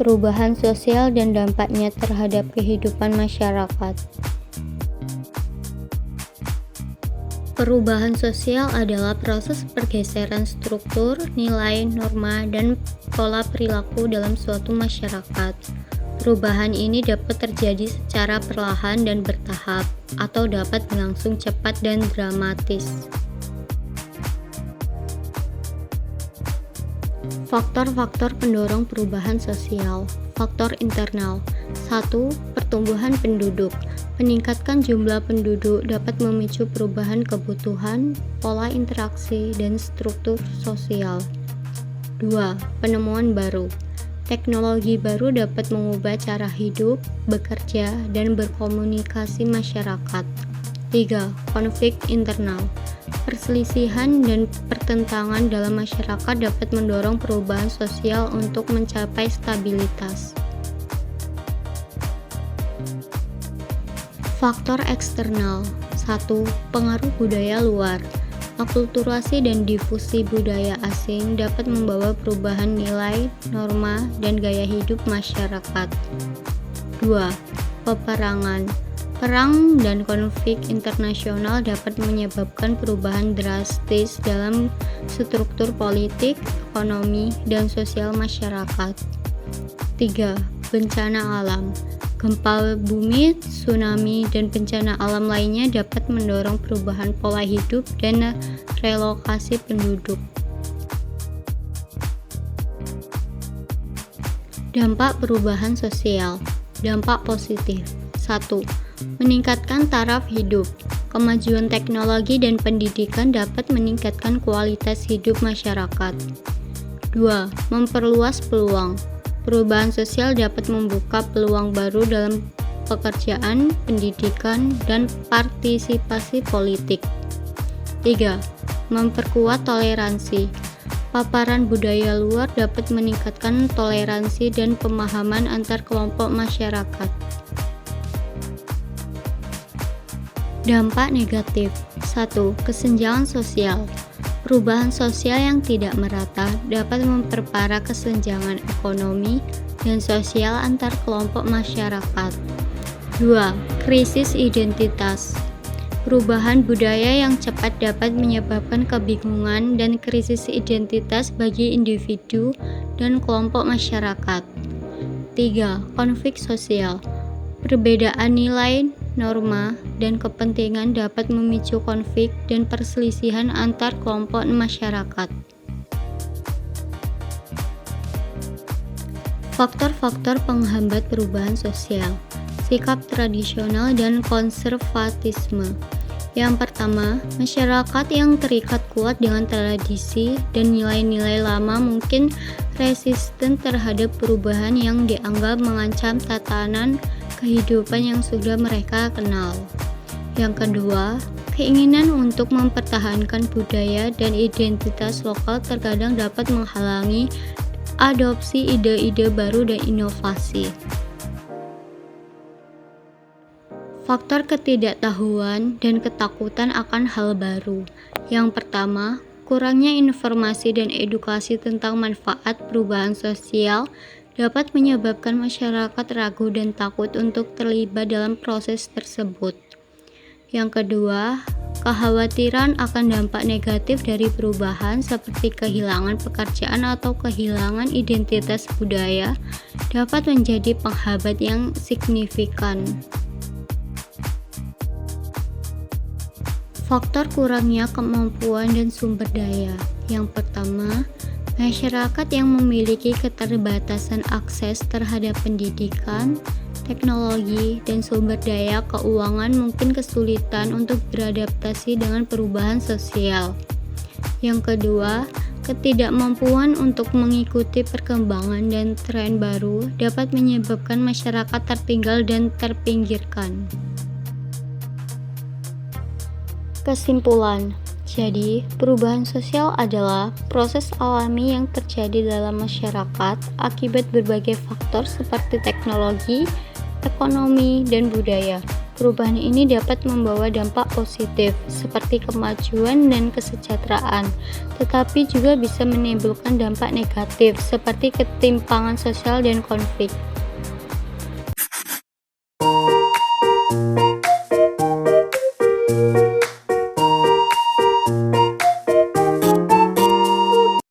perubahan sosial dan dampaknya terhadap kehidupan masyarakat. Perubahan sosial adalah proses pergeseran struktur, nilai, norma, dan pola perilaku dalam suatu masyarakat. Perubahan ini dapat terjadi secara perlahan dan bertahap, atau dapat berlangsung cepat dan dramatis. Faktor-faktor pendorong perubahan sosial. Faktor internal. 1. Pertumbuhan penduduk. Meningkatkan jumlah penduduk dapat memicu perubahan kebutuhan, pola interaksi, dan struktur sosial. 2. Penemuan baru. Teknologi baru dapat mengubah cara hidup, bekerja, dan berkomunikasi masyarakat. 3. Konflik internal. Perselisihan dan pertentangan dalam masyarakat dapat mendorong perubahan sosial untuk mencapai stabilitas. Faktor eksternal. 1. Pengaruh budaya luar. Akulturasi dan difusi budaya asing dapat membawa perubahan nilai, norma, dan gaya hidup masyarakat. 2. Peperangan. Perang dan konflik internasional dapat menyebabkan perubahan drastis dalam struktur politik, ekonomi, dan sosial masyarakat. 3. Bencana alam. Gempa bumi, tsunami, dan bencana alam lainnya dapat mendorong perubahan pola hidup dan relokasi penduduk. Dampak perubahan sosial. Dampak positif. 1. Meningkatkan taraf hidup. Kemajuan teknologi dan pendidikan dapat meningkatkan kualitas hidup masyarakat. 2. Memperluas peluang. Perubahan sosial dapat membuka peluang baru dalam pekerjaan, pendidikan, dan partisipasi politik. 3. Memperkuat toleransi. Paparan budaya luar dapat meningkatkan toleransi dan pemahaman antar kelompok masyarakat. Dampak negatif. 1. Kesenjangan sosial. Perubahan sosial yang tidak merata dapat memperparah kesenjangan ekonomi dan sosial antar kelompok masyarakat. 2. Krisis identitas. Perubahan budaya yang cepat dapat menyebabkan kebingungan dan krisis identitas bagi individu dan kelompok masyarakat. 3. Konflik sosial. Perbedaan nilai, norma, dan kepentingan dapat memicu konflik dan perselisihan antar kelompok masyarakat. Faktor-faktor penghambat perubahan sosial. Sikap tradisional dan konservatisme. Yang pertama, masyarakat yang terikat kuat dengan tradisi dan nilai-nilai lama mungkin resisten terhadap perubahan yang dianggap mengancam tatanan kehidupan yang sudah mereka kenal. Yang kedua, keinginan untuk mempertahankan budaya dan identitas lokal terkadang dapat menghalangi adopsi ide-ide baru dan inovasi. Faktor ketidaktahuan dan ketakutan akan hal baru. Yang pertama, kurangnya informasi dan edukasi tentang manfaat perubahan sosial dapat menyebabkan masyarakat ragu dan takut untuk terlibat dalam proses tersebut. Yang kedua, kekhawatiran akan dampak negatif dari perubahan seperti kehilangan pekerjaan atau kehilangan identitas budaya dapat menjadi penghambat yang signifikan. Faktor kurangnya kemampuan dan sumber daya. Yang pertama, masyarakat yang memiliki keterbatasan akses terhadap pendidikan, teknologi, dan sumber daya keuangan mungkin kesulitan untuk beradaptasi dengan perubahan sosial. Yang kedua, ketidakmampuan untuk mengikuti perkembangan dan tren baru dapat menyebabkan masyarakat tertinggal dan terpinggirkan. Kesimpulan. Jadi, perubahan sosial adalah proses alami yang terjadi dalam masyarakat akibat berbagai faktor seperti teknologi, ekonomi, dan budaya. Perubahan ini dapat membawa dampak positif, seperti kemajuan dan kesejahteraan, tetapi juga bisa menimbulkan dampak negatif, seperti ketimpangan sosial dan konflik.